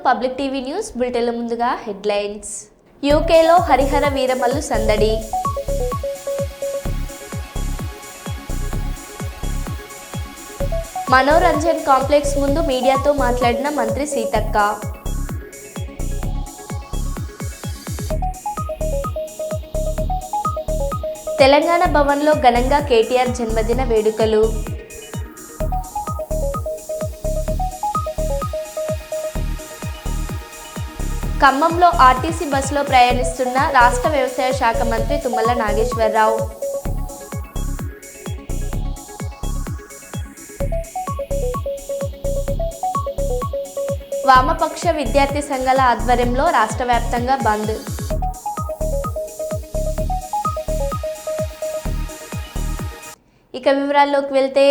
Public TV news బులెటిన్ల ముందుగా headlines. యూకేలో హరిహర వీరమల్లు సందడి. మనోరంజన్ కాంప్లెక్స్ ముందు మీడియాతో మాట్లాడిన మంత్రి సీతక్క. తెలంగాణ భవన్లో ఘనంగా కేటీఆర్ జన్మదిన వేడుకలు. ఖమ్మంలో ఆర్టీసీ బస్సులో ప్రయాణిస్తున్న రాష్ట్ర వ్యవసాయ శాఖ మంత్రి తుమ్మల నాగేశ్వరరావు. వామపక్ష విద్యార్థి సంఘాల ఆధ్వర్యంలో రాష్ట్ర వ్యాప్తంగా బంద్. ఇక వివరాల్లోకి వెళ్తే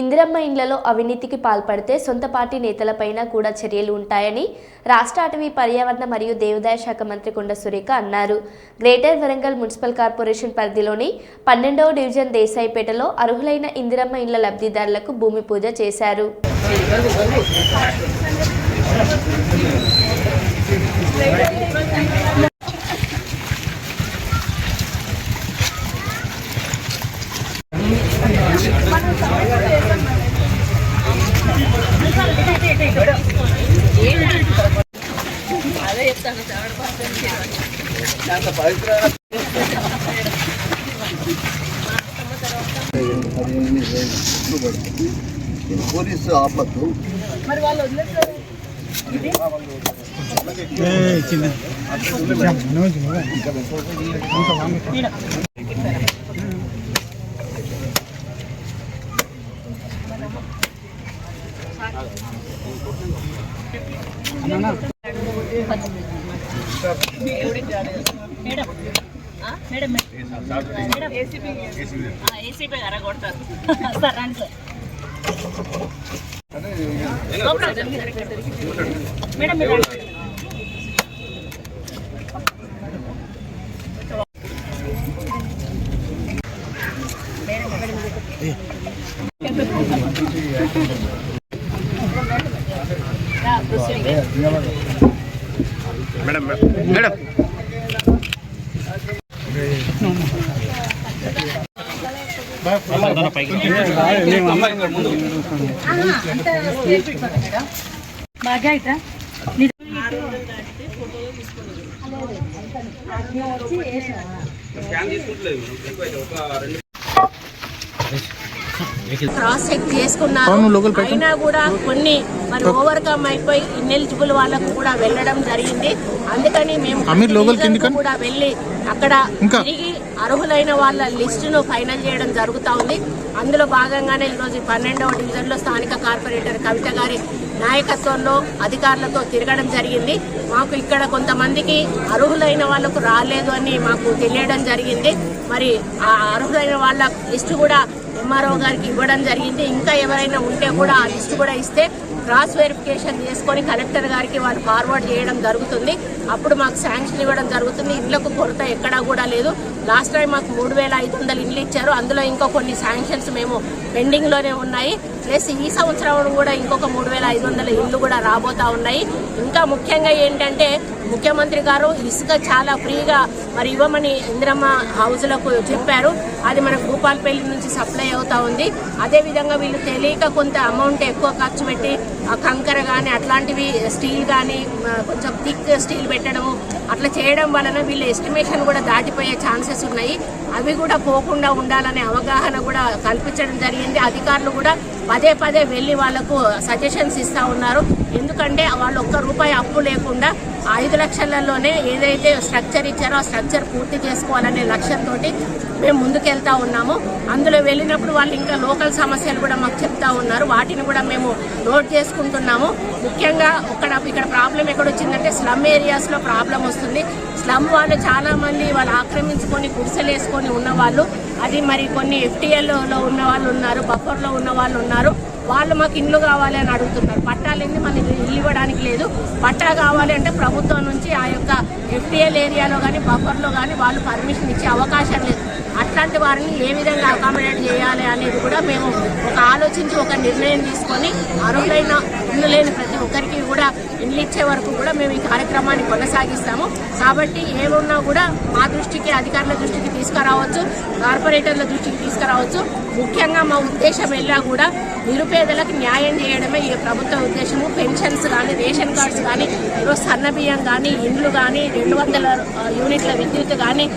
ఇందిరమ్మ ఇండ్లలో అవినీతికి పాల్పడితే సొంత పార్టీ నేతలపైన కూడా చర్యలు ఉంటాయని రాష్ట్ర అటవీ పర్యావరణ మరియు దేవాదాయ శాఖ మంత్రి కొండ సురేఖ అన్నారు. గ్రేటర్ వరంగల్ మున్సిపల్ కార్పొరేషన్ పరిధిలోని 12వ డివిజన్ దేశాయిపేటలో అర్హులైన ఇందిరమ్మ ఇండ్ల లబ్ధిదారులకు భూమి పూజ చేశారు. పోలీసు ఆపత్తు మరి వాళ్ళు వదిలేస్తారు. మేడం మేడం బాగా క్రాస్ చెక్ చేసుకున్నారు. అయినా కూడా కొన్ని మరి ఓవర్కమ్ అయిపోయి ఇన్ఎలిజిబుల్ వాళ్ళకు కూడా వెళ్ళడం జరిగింది. అందుకని మేము కూడా వెళ్ళి అక్కడ తిరిగి అర్హులైన వాళ్ళ లిస్టును ఫైనల్ చేయడం జరుగుతూ ఉంది. అందులో భాగంగానే ఈరోజు 12వ డివిజన్లో స్థానిక కార్పొరేటర్ కవిత గారి నాయకత్వంలో అధికారులతో తిరగడం జరిగింది. మాకు ఇక్కడ కొంతమందికి అర్హులైన వాళ్లకు రాలేదు అని మాకు తెలియడం జరిగింది. మరి ఆ అర్హులైన వాళ్ళ లిస్టు కూడా ఎంఆర్ఓ గారికి ఇవ్వడం జరిగింది. ఇంకా ఎవరైనా ఉంటే కూడా ఆ లిస్టు కూడా ఇస్తే క్రాస్ వెరిఫికేషన్ చేసుకొని కలెక్టర్ గారికి వాళ్ళు ఫార్వర్డ్ చేయడం జరుగుతుంది. అప్పుడు మాకు శాంక్షన్ ఇవ్వడం జరుగుతుంది. ఇళ్లకు కొరత ఎక్కడా కూడా లేదు. లాస్ట్ టైం మాకు 3500 ఇండ్లు ఇచ్చారు. అందులో ఇంకో కొన్ని శాంక్షన్స్ మేము పెండింగ్లోనే ఉన్నాయి. ప్లస్ ఈ సంవత్సరం కూడా ఇంకొక 3500 ఇండ్లు కూడా రాబోతా ఉన్నాయి. ఇంకా ముఖ్యంగా ఏంటంటే ముఖ్యమంత్రి గారు ఇసుక చాలా ఫ్రీగా మరి ఇవ్వమని ఇందిరమ్మ హౌస్లకు చెప్పారు. అది మనకు భూపాలపల్లి నుంచి సప్లై అవుతా ఉంది. అదేవిధంగా వీళ్ళు తెలియక కొంత అమౌంట్ ఎక్కువ ఖర్చు పెట్టి ఆ కంకర కానీ అట్లాంటివి స్టీల్ కానీ కొంచెం థిక్ స్టీల్ పెట్టడము అట్లా చేయడం వలన వీళ్ళ ఎస్టిమేషన్ కూడా దాటిపోయే ఛాన్సెస్ ఉన్నాయి. అవి కూడా పోకుండా ఉండాలనే అవగాహన కూడా కల్పించడం జరిగింది. అధికారులు కూడా పదే పదే వెళ్ళి వాళ్లకు సజెషన్స్ ఇస్తూ ఉన్నారు. ఎందుకంటే వాళ్ళు ₹1 అప్పు లేకుండా 5 లక్షలలోనే ఏదైతే స్ట్రక్చర్ ఇచ్చారో ఆ స్ట్రక్చర్ పూర్తి చేసుకోవాలనే లక్ష్యంతో మేము ముందుకెళ్తా ఉన్నాము. అందులో వెళ్ళినప్పుడు వాళ్ళు ఇంకా లోకల్ సమస్యలు కూడా మాకు చెప్తా ఉన్నారు. వాటిని కూడా మేము నోట్ చేసుకుంటున్నాము. ముఖ్యంగా ఇక్కడ ప్రాబ్లం ఎక్కడొచ్చిందంటే స్లమ్ ఏరియాస్లో ప్రాబ్లం వస్తుంది. స్లమ్ వాళ్ళు చాలామంది వాళ్ళు ఆక్రమించుకొని గుడిసెలు వేసుకొని ఉన్నవాళ్ళు, అది మరి కొన్ని FTLలో ఉన్న వాళ్ళు ఉన్నారు, బఫర్లో ఉన్న వాళ్ళు ఉన్నారు. వాళ్ళు మాకు ఇండ్లు కావాలి అని అడుగుతున్నారు. పట్టాలేంది మనకి ఇల్లు ఇవ్వడానికి లేదు. పట్టా కావాలి అంటే ప్రభుత్వం నుంచి ఆ యొక్క ఎఫ్టీఎల్ ఏరియాలో కానీ బఫర్లో కానీ వాళ్ళు పర్మిషన్ ఇచ్చే అవకాశం లేదు. అట్లాంటి వారిని ఏ విధంగా అకామిడేట్ చేయాలి అనేది కూడా మేము ఆలోచించి ఒక నిర్ణయం తీసుకొని అర్హులైన ఇల్లు లేని ప్రతి ఒక్కరికి కూడా ఇల్లు ఇచ్చే వరకు కూడా మేము ఈ కార్యక్రమాన్ని కొనసాగిస్తాము. కాబట్టి ఏమున్నా కూడా మా దృష్టికి, అధికారుల దృష్టికి తీసుకురావచ్చు, కార్పొరేటర్ల దృష్టికి తీసుకురావచ్చు. ముఖ్యంగా మా ఉద్దేశం ఎలా కూడా నిరుపేదలకు న్యాయం చేయడమే ఈ ప్రభుత్వ ఉద్దేశము. పెన్షన్స్ కానీ, రేషన్ కార్డ్స్ కానీ, ఈరోజు సన్నబియ్యం కానీ, ఇండ్లు కానీ, 200 యూనిట్ల విద్యుత్ కానీ,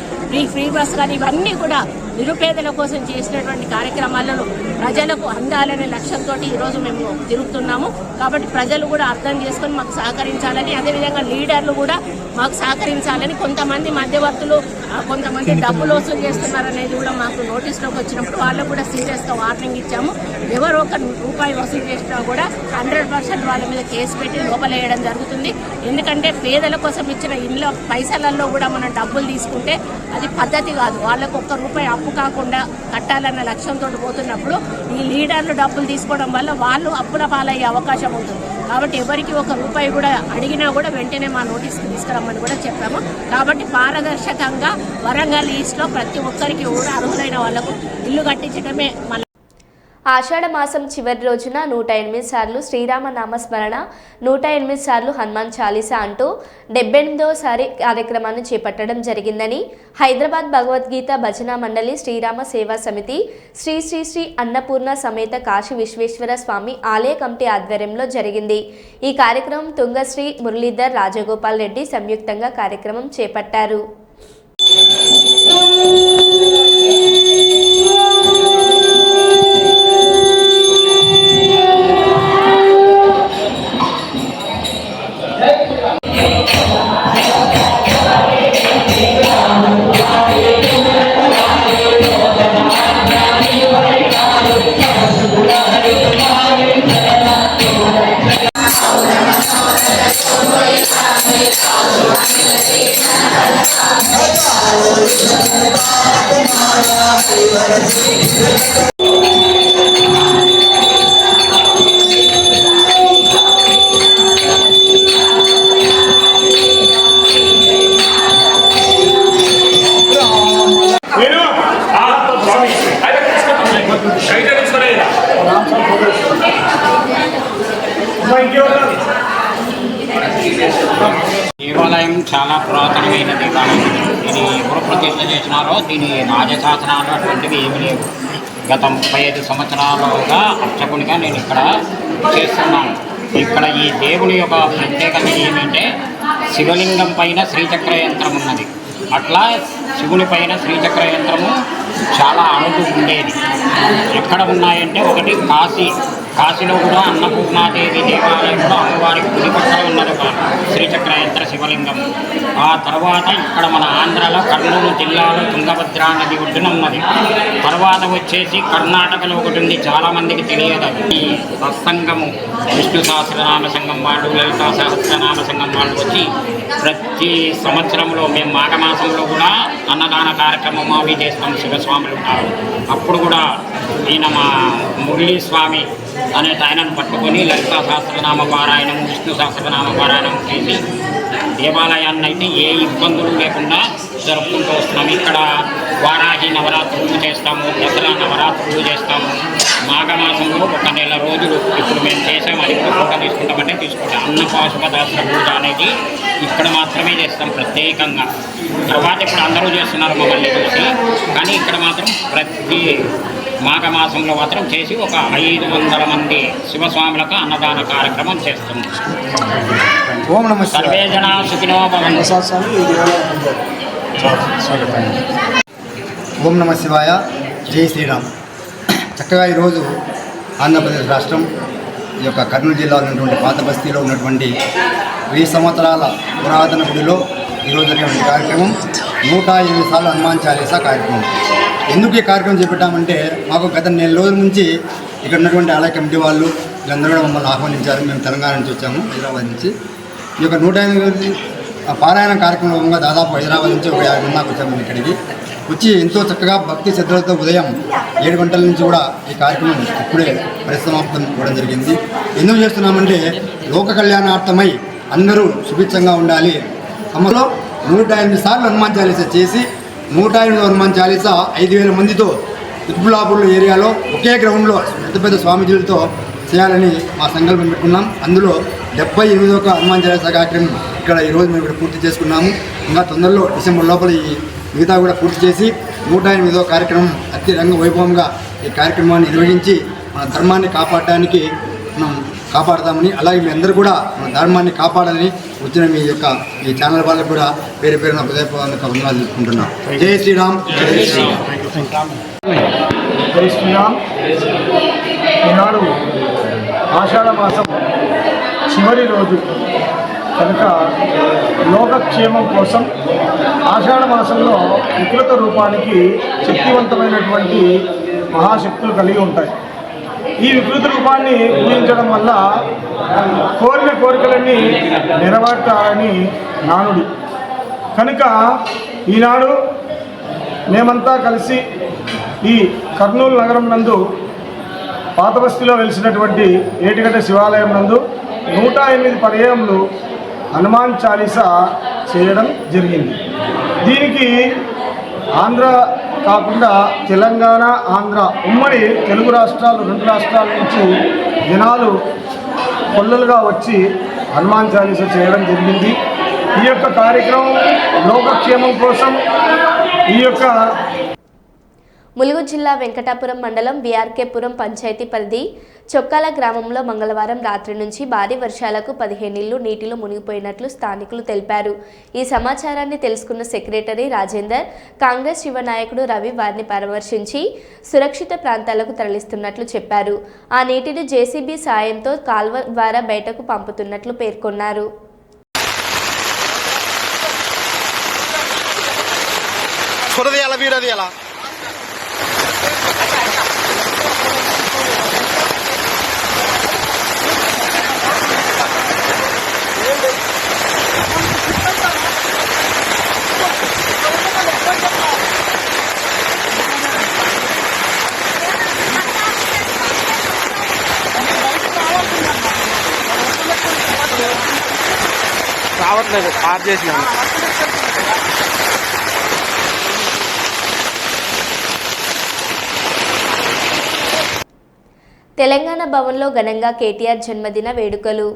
ఫ్రీ బస్ కానీ, ఇవన్నీ కూడా నిరుపేదల కోసం చేసినటువంటి కార్యక్రమాలను ప్రజలకు అందాలనే లక్ష్యంతో ఈరోజు మేము తిరుగుతున్నాము. కాబట్టి ప్రజలు కూడా అర్థం చేసుకొని మాకు సహకరించాలని, అదేవిధంగా లీడర్లు కూడా మాకు సహకరించాలని, కొంతమంది మధ్యవర్తులు కొంతమంది డబ్బులు వసూలు చేస్తున్నారనేది కూడా మాకు నోటీస్లోకి వచ్చినప్పుడు వాళ్ళకు కూడా సీరియస్గా వార్నింగ్ ఇచ్చాము. ఎవరో ఒక రూపాయి వసూలు చేసినా కూడా 100% వాళ్ళ మీద కేసు పెట్టి లోపలేయడం జరుగుతుంది. ఎందుకంటే పేదల కోసం ఇచ్చిన ఇళ్ళ పైసలలో కూడా మనం డబ్బులు తీసుకుంటే అది పద్ధతి కాదు. వాళ్ళకు ఒక్క రూపాయి అప్పు కాకుండా కట్టాలన్న లక్ష్యంతో పోతున్నప్పుడు ఈ లీడర్లు డబ్బులు తీసుకోవడం వల్ల వాళ్ళు అప్పుల పాలయ్యే అవకాశం ఉంటుంది. కాబట్టి ఎవరికి ఒక రూపాయి కూడా అడిగినా కూడా వెంటనే మా నోటీస్కి తీసుకురమ్మని కూడా చెప్పాము. కాబట్టి పారదర్శకంగా వరంగల్ ఈస్ట్లో ప్రతి ఒక్కరికి కూడా అర్హులైన వాళ్లకు ఇల్లు కట్టించడమే మన ఆషాఢ మాసం చివరి రోజున 108 సార్లు శ్రీరామ నామస్మరణ, 108 సార్లు హనుమాన్ చాలీసా అంటూ 78వ కార్యక్రమాన్ని చేపట్టడం జరిగిందని హైదరాబాద్ భగవద్గీత భజన మండలి శ్రీరామ సేవా సమితి శ్రీ శ్రీ శ్రీ అన్నపూర్ణ సమేత కాశీ విశ్వేశ్వర స్వామి ఆలయ కమిటీ ఆధ్వర్యంలో జరిగింది. ఈ కార్యక్రమం తుంగశ్రీ మురళీధర్ రాజగోపాల్ రెడ్డి సంయుక్తంగా కార్యక్రమం చేపట్టారు. దేవాలయం చాలా పురాతనమైన దేవాలయం. దీన్ని ఎవరు ప్రతిష్ట చేసినారో దీని రాజశాసనాలు అటువంటివి ఏమి లేవు. గత 35 సంవత్సరాలుగా అర్చకునిగా నేను ఇక్కడ చేస్తున్నాను. ఇక్కడ ఈ దేవుని యొక్క ప్రత్యేకత ఏమంటే శివలింగం పైన శ్రీచక్ర యంత్రం ఉన్నది. అట్లా శివుని పైన శ్రీచక్ర యంత్రము చాలా అణుగు ఉండేది. ఎక్కడ ఉన్నాయంటే ఒకటి కాశీలో కూడా అన్నపూర్ణాదేవి దేవాలయంలో అమ్మవారికి గుడి పక్కన ఉన్నది ఒక శ్రీచక్ర యంత్ర శివలింగం. ఆ తర్వాత ఇక్కడ మన ఆంధ్రాలో కర్నూలు జిల్లాలో తుంగభద్రా నది ఒడ్డున ఉన్నది. తర్వాత వచ్చేసి కర్ణాటకలో ఒకటి ఉంది, చాలామందికి తెలియదు. ఈ సత్సంగము విష్ణు సహస్రనామ సంఘం వాళ్ళు, లలితా సహస్రనామ సంఘం వాళ్ళు వచ్చి ప్రతి సంవత్సరంలో మేము మాఘమాసంలో కూడా అన్నదాన కార్యక్రమం అవి చేస్తాం. శివస్వాములు ఉన్నారు. అప్పుడు కూడా ఈయన మా మురళీ స్వామి అనే ఆయనను పట్టుకొని లలితా సహస్రనామ పారాయణం, విష్ణు సహస్రనామ పారాయణం చేసి దేవాలయాన్ని అయితే ఏ ఇబ్బందులు లేకుండా జరుపుకుంటూ వస్తున్నాము. ఇక్కడ వారాహి నవరాత్రులు చేస్తాము, దసరా నవరాత్రులు చేస్తాము. మాఘమాసంలో 1 నెల రోజులు ఇప్పుడు మేము చేసాము. అది కూడా ఫోటో తీసుకుంటామంటే తీసుకుంటాం. అన్నపాశుపదాస్త్ర పూజ అనేది ఇక్కడ మాత్రమే చేస్తాం ప్రత్యేకంగా. తర్వాత ఇప్పుడు అందరూ చేస్తున్నారు మమ్మల్ని చూసి, కానీ ఇక్కడ మాత్రం ప్రతి మాఘమాసంలో మాత్రం చేసి ఒక 500 మంది శివస్వాములకు అన్నదాన కార్యక్రమం చేస్తున్నాం. ఓం నమః సర్వే జనా సుఖినో భవంతు. ఓం నమః శివాయ, జై శ్రీరామ్. చక్కగా ఈరోజు ఆంధ్రప్రదేశ్ రాష్ట్రం ఈ యొక్క కర్నూలు జిల్లాలో ఉన్నటువంటి పాత బస్తీలో ఉన్నటువంటి 1000 సంవత్సరాల పురాతన గుడిలో ఈరోజు జరిగినటువంటి కార్యక్రమం 108 సార్లు హనుమాన్ చాలీసా కార్యక్రమం. ఎందుకు ఈ కార్యక్రమం చేపట్టామంటే మాకు గత 4 రోజుల నుంచి ఇక్కడ ఉన్నటువంటి ఆలయ కమిటీ వాళ్ళు వీళ్ళందరూ కూడా మమ్మల్ని ఆహ్వానించారు. మేము తెలంగాణ నుంచి వచ్చాము, హైదరాబాద్ నుంచి. ఈ యొక్క 108 పారాయణ కార్యక్రమంగా దాదాపు హైదరాబాద్ నుంచి ఒక 50 మంది దాకా వచ్చాము. ఇక్కడికి వచ్చి ఎంతో చక్కగా భక్తి శ్రద్ధలతో ఉదయం 7 గంటల నుంచి కూడా ఈ కార్యక్రమం ఇప్పుడే పరిసమాప్తం ఇవ్వడం జరిగింది. ఎందుకు చేస్తున్నామంటే లోక కళ్యాణార్థమై అందరూ సుభిక్షంగా ఉండాలి. అమ్మలో 108 సార్లు హనుమాన్ చాలీసా చేసి 108 హనుమాన్ చాలీసా 5,000 మందితో కుతుబుల్లాపూర్ ఏరియాలో ఒకే గ్రౌండ్లో పెద్ద పెద్ద స్వామీజీలతో చేయాలని మా సంకల్పం పెట్టుకున్నాం. అందులో 78వ హనుమాన్ చాలీసా కార్యక్రమం ఇక్కడ ఈరోజు మేము ఇక్కడ పూర్తి చేసుకున్నాము. ఇంకా తొందరలో డిసెంబర్ లోపల ఈ మిగతా కూడా పూర్తి చేసి 108వ కార్యక్రమం అత్యంత వైభవంగా ఈ కార్యక్రమాన్ని నిర్వహించి మన ధర్మాన్ని కాపాడడానికి మనం కాపాడతామని, అలాగే మీ అందరూ కూడా మన ధర్మాన్ని కాపాడాలని వచ్చిన మీ యొక్క ఈ ఛానల్ వాళ్ళకు కూడా పేరు పేరున హృదయపూర్వక వందనాలు తీసుకుంటున్నాం. జై శ్రీరామ్. జై శ్రీరామ్. జై శ్రీరామ్. ఈనాడు ఆషాఢ మాసం చివరి రోజు కనుక లోకక్షేమం కోసం ఆషాఢ మాసంలో వికృత రూపానికి శక్తివంతమైనటువంటి మహాశక్తులు కలిగి ఉంటాయి. ఈ వికృత రూపాన్ని పూజించడం వల్ల కోరిన కోరికలన్నీ నెరవేర్తాయని నానుడి. కనుక ఈనాడు మేమంతా కలిసి ఈ కర్నూలు నగరం నందు పాత బస్తీలో వెలిసినటువంటి ఏటిగడ్డ శివాలయం నందు 108 పర్యాయములు హనుమాన్ చాలీసా చేయడం జరిగింది. దీనికి ఆంధ్ర కాకుండా తెలంగాణ, ఆంధ్ర ఉమ్మడి తెలుగు రాష్ట్రాలు 2 రాష్ట్రాల నుంచి జనాలు కొల్లలుగా వచ్చి హనుమాన్ చాలీసా చేయడం జరిగింది. ఈ యొక్క కార్యక్రమం లోకక్షేమం కోసం ఈ యొక్క ములుగు జిల్లా వెంకటాపురం మండలం బీఆర్కేపురం పంచాయతీ పరిధి చొక్కాల గ్రామంలో మంగళవారం రాత్రి నుంచి భారీ వర్షాలకు 15 ఇళ్లు నీటిలో మునిగిపోయినట్లు స్థానికులు తెలిపారు. ఈ సమాచారాన్ని తెలుసుకున్న సెక్రటరీ రాజేందర్, కాంగ్రెస్ యువ నాయకుడు రవి వారిని పరామర్శించి సురక్షిత ప్రాంతాలకు తరలిస్తున్నట్లు చెప్పారు. ఆ నీటిని జేసీబీ సాయంతో కాల్వ ద్వారా బయటకు పంపుతున్నట్లు పేర్కొన్నారు. రావట్లేదు, పార్ చేసినాను. తెలంగాణ భవన్లో ఘనంగా కేటీఆర్ జన్మదిన వేడుకలు.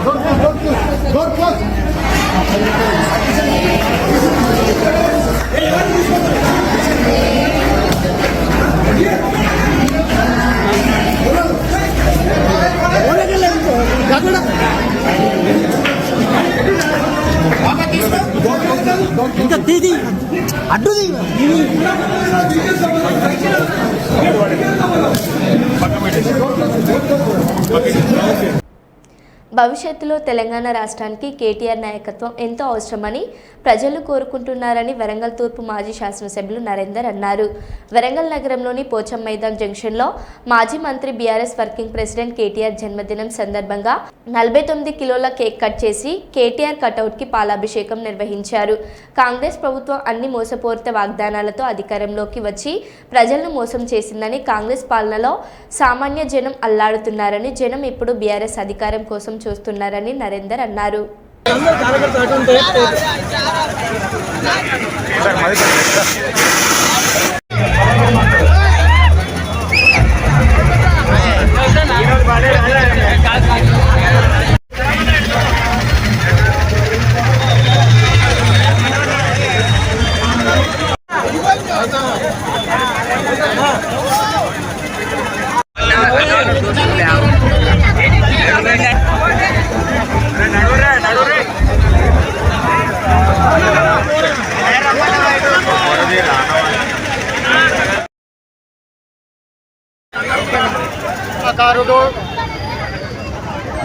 Go, go, go. భవిష్యత్తులో తెలంగాణ రాష్ట్రానికి కేటీఆర్ నాయకత్వం ఎంతో అవసరమని ప్రజలు కోరుకుంటున్నారని వరంగల్ తూర్పు మాజీ శాసనసభ్యులు నరేందర్ అన్నారు. వరంగల్ నగరంలోని పోచం మైదాన్ జంక్షన్లో మాజీ మంత్రి బీఆర్ఎస్ వర్కింగ్ ప్రెసిడెంట్ కేటీఆర్ జన్మదినం సందర్భంగా 49 కిలోల కేక్ కట్ చేసి కేటీఆర్ కటౌట్కి పాలాభిషేకం నిర్వహించారు. కాంగ్రెస్ ప్రభుత్వం అన్ని మోసపూరిత వాగ్దానాలతో అధికారంలోకి వచ్చి ప్రజలను మోసం చేసిందని, కాంగ్రెస్ పాలనలో సామాన్య జనం అల్లాడుతున్నారని, జనం ఇప్పుడు బీఆర్ఎస్ అధికారం కోసం చూస్తున్నారని నరేందర్ అన్నారు.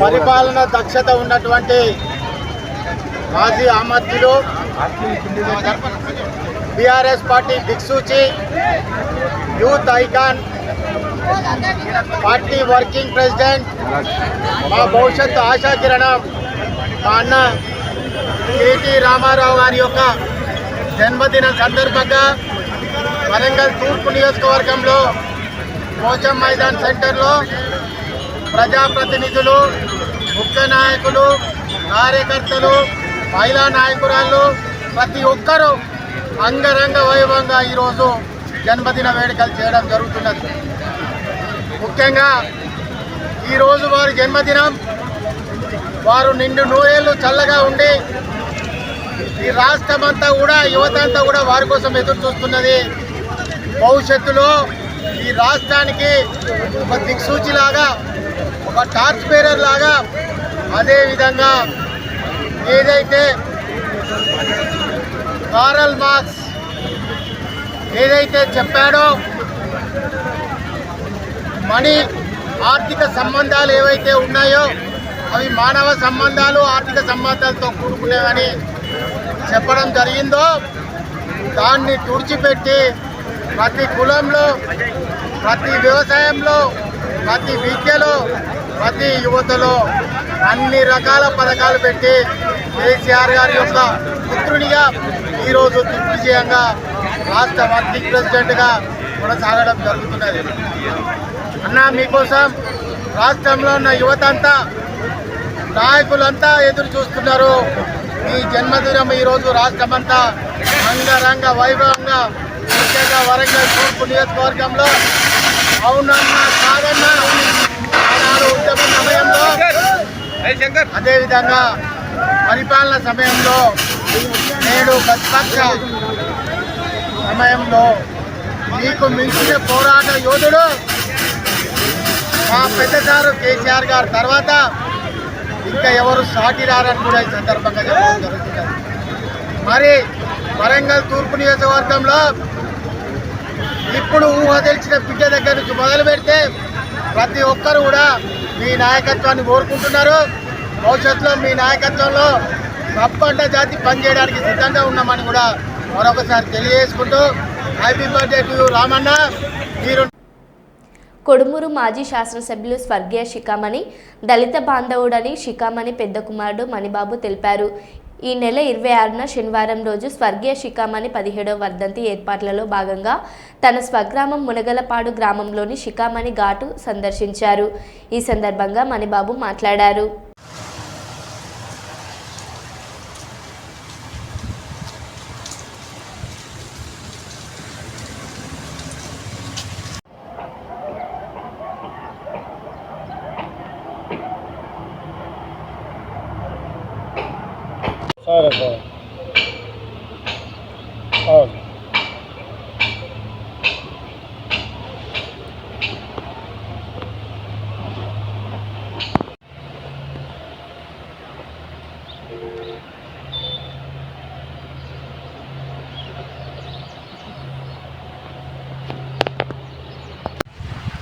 పరిపాలన దక్షత ఉన్నటువంటి మాజీ అమర్త్యులు, బీఆర్ఎస్ పార్టీ దిక్సూచి, youth icon, party working president, మా భవిష్యత్తు ఆశాకిరణం మా అన్న కేటీ రామారావు గారి యొక్క జన్మదిన సందర్భంగా వరంగల్ తూర్పు నియోజకవర్గంలో పోచం మైదాన్ సెంటర్లో ప్రజాప్రతినిధులు, ముఖ్య నాయకులు, కార్యకర్తలు, మహిళా నాయకురాళ్ళు ప్రతి ఒక్కరూ అంగరంగ వైభవంగా ఈరోజు జన్మదిన వేడుకలు చేయడం జరుగుతున్నది. ముఖ్యంగా ఈరోజు వారి జన్మదినం, వారు నిండు నూరేళ్ళు చల్లగా ఉండి ఈ రాష్ట్రమంతా కూడా, యువత అంతా కూడా వారి కోసం ఎదురు చూస్తున్నది. భవిష్యత్తులో ఈ రాష్ట్రానికి ఒక దిక్సూచిలాగా, ఒక టార్చ్ బేరర్ లాగా, అదేవిధంగా ఏదైతే కారల్ మార్క్స్ ఏదైతే చెప్పాడో, మనీ ఆర్థిక సంబంధాలు ఏవైతే ఉన్నాయో అవి మానవ సంబంధాలు, ఆర్థిక సంబంధాలతో కూడుకునేవని చెప్పడం జరిగిందో, దాన్ని తుడిచిపెట్టి ప్రతి కులంలో, ప్రతి వ్యవసాయంలో, ప్రతి విద్యలో, ప్రతి యువతలో అన్ని రకాల పథకాలు పెట్టి కేసీఆర్ గారి యొక్క పుత్రునిగా ఈరోజు దిగ్విజయంగా రాష్ట్ర వర్కింగ్ ప్రెసిడెంట్గా కొనసాగడం జరుగుతున్నది. అన్న, మీకోసం రాష్ట్రంలో ఉన్న యువత అంతా, నాయకులంతా ఎదురు చూస్తున్నారు. మీ జన్మదినం ఈరోజు రాష్ట్రమంతా అంగరంగ వైభవంగా, ముఖ్యంగా వరంగల్ తూర్పు నియోజకవర్గంలో అవునన్నా కాదన్నా ఆనాడు ఉద్యమ సమయంలో, అదేవిధంగా పరిపాలన సమయంలో, నేడు ప్రతిపక్ష సమయంలో మీకు మించిన పోరాట యోధుడు మా పెద్దసారు కేసీఆర్ గారు తర్వాత ఇంకా ఎవరు సాటి రారని కూడా ఈ సందర్భంగా చెప్పడం జరుగుతున్నది. మరి వరంగల్ తూర్పు నియోజకవర్గంలో ఇప్పుడు ఊహ తెలిసిన బిడ్డ దగ్గర నుంచి మొదలు పెడితే ప్రతి ఒక్కరు కూడా మీ నాయకత్వాన్ని కోరుకుంటున్నారు. భవిష్యత్తులో మీ నాయకత్వంలో తప్పంట జాతి పనిచేయడానికి సిద్ధంగా ఉన్నామని కూడా మరొకసారి తెలియజేసుకుంటూ హ్యాపీ బర్త్డే టు రామన్న. మీరు కొడుమూరు మాజీ శాసనసభ్యులు స్వర్గీయ శిఖామణి దళిత బాంధవుడని శిఖామణి పెద్ద కుమారుడు మణిబాబు తెలిపారు. ఈ నెల 26న శనివారం రోజు స్వర్గీయ శిఖామణి 17వ వర్ధంతి ఏర్పాట్లలో భాగంగా తన స్వగ్రామం మునగలపాడు గ్రామంలోని శిఖామణి ఘాటు సందర్శించారు. ఈ సందర్భంగా మణిబాబు మాట్లాడారు.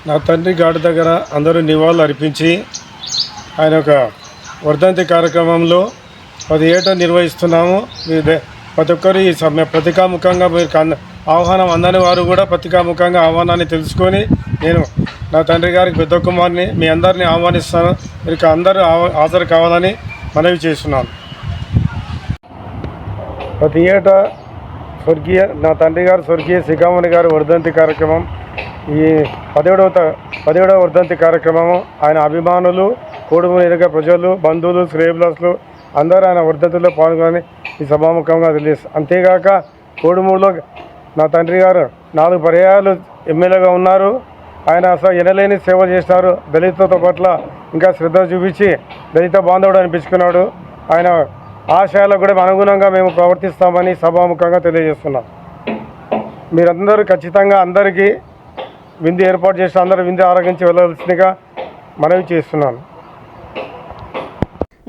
నా తండ్రి గాడి దగ్గర అందరూ నివాళులు అర్పించి ఆయన ఒక వర్ధంతి కార్యక్రమంలో 10 ఏటా నిర్వహిస్తున్నాము. ప్రతి ఒక్కరు ఈ పత్రికాముఖంగా మీరు ఆహ్వానం అందని వారు కూడా పత్రికాముఖంగా ఆహ్వానాన్ని తెలుసుకొని నేను నా తండ్రి గారికి పెద్ద కుమార్ని మీ అందరినీ ఆహ్వానిస్తాను. మీరు అందరూ హాజరు కావాలని మనవి చేస్తున్నాను. ప్రతి ఏటా నా తండ్రి గారు స్వర్గీయ శ్రీకామణి గారి వర్ధంతి కార్యక్రమం ఈ 17వ వర్ధంతి కార్యక్రమము ఆయన అభిమానులు కోడుమూరు నియోజక ప్రజలు బంధువులు శ్రేయభిలాషులు అందరూ ఆయన వర్ధంతిలో పాల్గొని ఈ సభాముఖంగా తెలియజేస్తారు. అంతేగాక కోడుమూరులో నా తండ్రి గారు 4 పర్యాయాలు ఎమ్మెల్యేగా ఉన్నారు. ఆయన అసలు ఎనలేని సేవ చేసినారు. దళితుల పట్ల ఇంకా శ్రద్ధ చూపించి దళిత బాంధవుడు అనిపించుకున్నాడు. ఆయన ఆశయాలకు కూడా అనుగుణంగా మేము ప్రవర్తిస్తామని సభాముఖంగా తెలియజేస్తున్నాం. మీరందరూ ఖచ్చితంగా అందరికీ విందు ఏర్పాటు చేసి అందరూ విందు ఆరగించి వెళ్ళవలసిందిగా మనవి చేస్తున్నాను.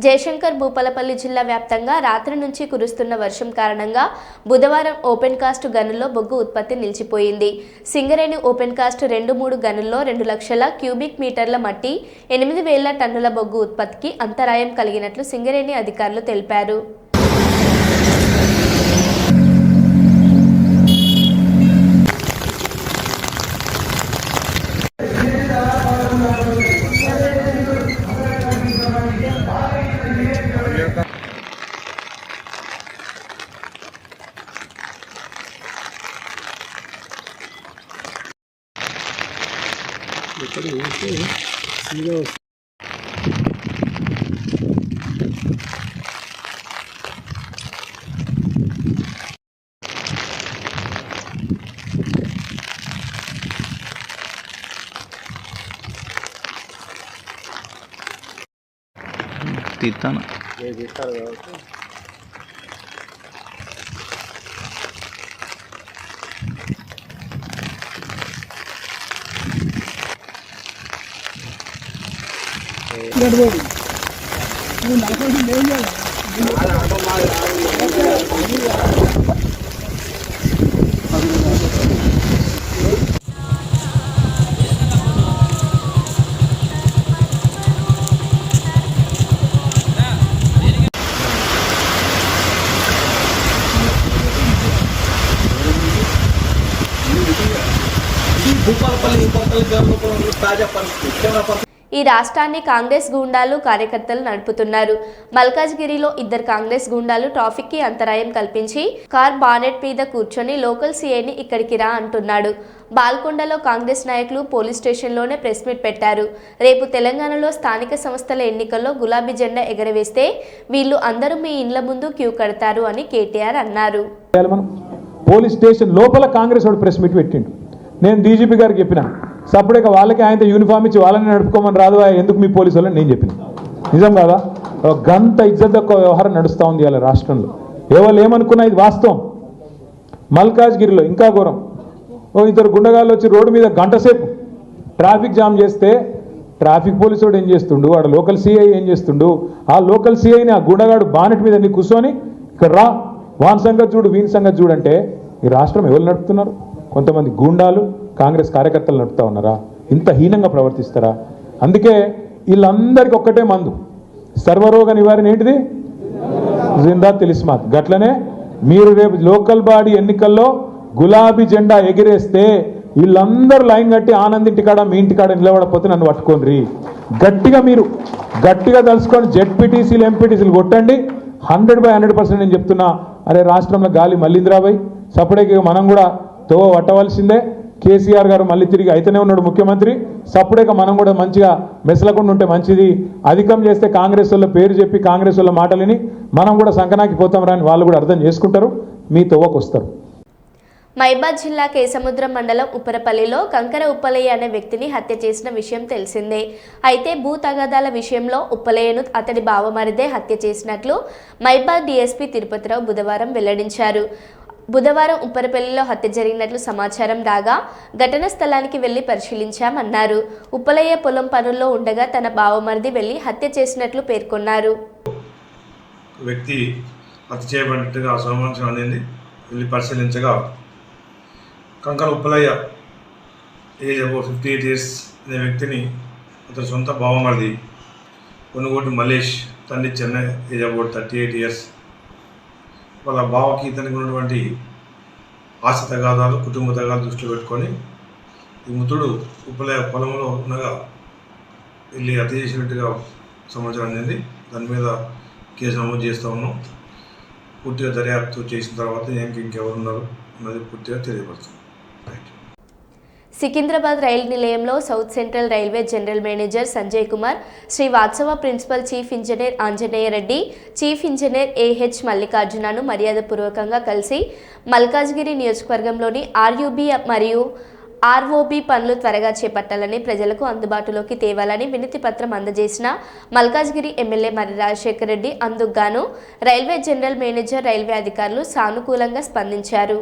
జయశంకర్ భూపాలపల్లి జిల్లా వ్యాప్తంగా రాత్రి నుంచి కురుస్తున్న వర్షం కారణంగా బుధవారం ఓపెన్ కాస్ట్ గనుల్లో బొగ్గు ఉత్పత్తి నిలిచిపోయింది. సింగరేణి ఓపెన్ కాస్ట్ 2-3 గనుల్లో 2 లక్షల క్యూబిక్ మీటర్ల మట్టి 8,000 టన్నుల బొగ్గు ఉత్పత్తికి అంతరాయం కలిగినట్లు సింగరేణి అధికారులు తెలిపారు. తీర్తాను ఈ రాష్ట్రాన్ని కాంగ్రెస్ గూండాలు కార్యకర్తలు నడుపుతున్నారు. మల్కాజ్గిరిలో 2 కాంగ్రెస్ గూండాలు ట్రాఫిక్ కి అంతరాయం కల్పించి కార్ బానెట్ మీద కూర్చొని లోకల్ సీఐని ఇక్కడికి రా అంటున్నాడు. బాల్కొండలో కాంగ్రెస్ నాయకులు పోలీస్ స్టేషన్లోనే ప్రెస్ మీట్ పెట్టారు. రేపు తెలంగాణలో స్థానిక సంస్థల ఎన్నికల్లో గులాబీ జెండా ఎగరవేస్తే వీళ్ళు అందరూ మీ ఇండ్ల ముందు క్యూ కడతారు అని కేటీఆర్ అన్నారు. పోలీస్ స్టేషన్ లోపల కాంగ్రెస్ వాడు ప్రెస్ మీట్ పెట్టిండు. నేను డీజీపీ గారికి చెప్పిన సపరేట్గా వాళ్ళకి ఆయనతో యూనిఫామ్ ఇచ్చి వాళ్ళని నడుపుకోమని రాదు, ఎందుకు మీ పోలీసు వాళ్ళని నేను చెప్పిన. నిజం కాదా? గంత ఇజ్జత్ వ్యవహారం నడుస్తూ ఉంది వాళ్ళ రాష్ట్రంలో. ఎవరు ఏమనుకున్నా ఇది వాస్తవం. మల్కాజ్గిరిలో ఇంకా ఘోరం. 2 గుండగాళ్ళు వచ్చి రోడ్డు మీద గంట సేపు ట్రాఫిక్ జామ్ చేస్తే ట్రాఫిక్ పోలీసు వాడు ఏం చేస్తుండు, వాడు లోకల్ సిఐ ఏం చేస్తుండు, ఆ లోకల్ సిఐని ఆ గుండగాడు బానెట్ మీద నీ కూర్చొని ఇక్కడ రా వాన్ సంగతి చూడు వీని సంగతి చూడంటే ఈ రాష్ట్రం ఎవరు నడుపుతున్నారు? కొంతమంది గూండాలు కాంగ్రెస్ కార్యకర్తలు నడుపుతా ఉన్నారా? ఇంత హీనంగా ప్రవర్తిస్తారా? అందుకే వీళ్ళందరికీ ఒక్కటే మందు, సర్వరోగ నివారణ ఏంటిది? జిందా తిలిస్మాత్. గట్లనే మీరు రేపు లోకల్ బాడీ ఎన్నికల్లో గులాబీ జెండా ఎగిరేస్తే వీళ్ళందరూ లైన్ కట్టి ఆనందింటికాడ మీ ఇంటికాడ నిలబడకపోతే నన్ను పట్టుకోండి. మీరు గట్టిగా తలుసుకొని జెడ్పీటీసీలు ఎంపీటీసీలు కొట్టండి. 100% నేను చెప్తున్నా. అరే రాష్ట్రంలో గాలి మళ్ళీందిరాబాయ్, సపరేట్గా మనం కూడా తోవ పట్టవలసిందే. కేసీఆర్ గారు మళ్ళీ తిరిగి అయితేనే ఉన్నాడు ముఖ్యమంత్రి. సపరేట్గా మనం కూడా మంచిగా మెసలకుండా ఉంటే మంచిది. అధికం చేస్తే కాంగ్రెస్ వాళ్ళ పేరు చెప్పి కాంగ్రెస్ వాళ్ళ మాటలని మనం కూడా సంకనాకి పోతాం రా అని వాళ్ళు కూడా అర్థం చేసుకుంటారు, మీ తోవకు వస్తారు. మైబాద్ జిల్లా కేసముద్రం మండలం ఉప్పరపల్లిలో కంకర ఉప్పలయ్య అనే వ్యక్తిని హత్య చేసిన విషయం తెలిసిందే. అయితే భూ తగాదాల విషయంలో ఉప్పలయ్యను అతడి బావమరిదే హత్య చేసినట్లు మైబాద్ డీఎస్పీ తిరుపతిరావు బుధవారం వెల్లడించారు. బుధవారం ఉప్పరపల్లిలో హత్య జరిగినట్లు సమాచారం రాగా ఘటనా స్థలానికి వెళ్లి పరిశీలించామన్నారు. ఉప్పలయ్య పొలం పనుల్లో ఉండగా తన బావమరిది వెళ్లి హత్య చేసినట్లు పేర్కొన్నారు. వ్యక్తి హత్య చేయబడినట్టుగా సమాచారం అందింది. వెళ్ళి పరిశీలించగా కంకర ఉప్పలయ్య ఏజ్ అబౌట్ 58 ఇయర్స్ అనే వ్యక్తిని అతని సొంత బావమరిది కొనుగోటి మలేష్, తండ్రి చెన్నై, ఏజ్ అబౌట్ 38 ఇయర్స్. వాళ్ళ బావకి ఇతనికి ఉన్నటువంటి ఆస్తి తగాదాలు, కుటుంబ తగాదాలు దృష్టిలో పెట్టుకొని ఈ మృతుడు పొలంలో ఉండగా వెళ్ళి హత్య చేసినట్టుగా సమాచారం అందింది. దాని మీద కేసు నమోదు చేస్తూ ఉన్నాం. పూర్తిగా దర్యాప్తు చేసిన తర్వాత ఇంకెవరున్నారు అన్నది పూర్తిగా తెలియపడుతుంది. సికింద్రాబాద్ రైలు నిలయంలో South Central Railway general manager Sanjay Kumar, Srivatsava principal chief engineer Anjaneya Reddy, chief engineer AH మల్లికార్జునను మర్యాదపూర్వకంగా కలిసి మల్కాజ్గిరి నియోజకవర్గంలోని ఆర్యూబీ మరియు ఆర్ఓబీ పనులు త్వరగా చేపట్టాలని, ప్రజలకు అందుబాటులోకి తేవాలని వినతి పత్రం అందజేసిన మల్కాజ్గిరి ఎమ్మెల్యే మర్రి రాజశేఖర్ రెడ్డి అందుకుగాను రైల్వే జనరల్ మేనేజర్, రైల్వే అధికారులు సానుకూలంగా స్పందించారు.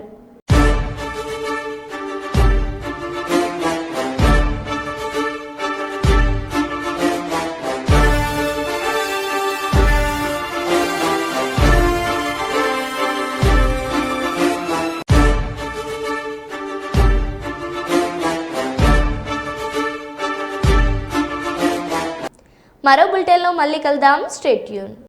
మరో బులెటిన్లో మళ్ళీ కలుద్దాం. Stay tune.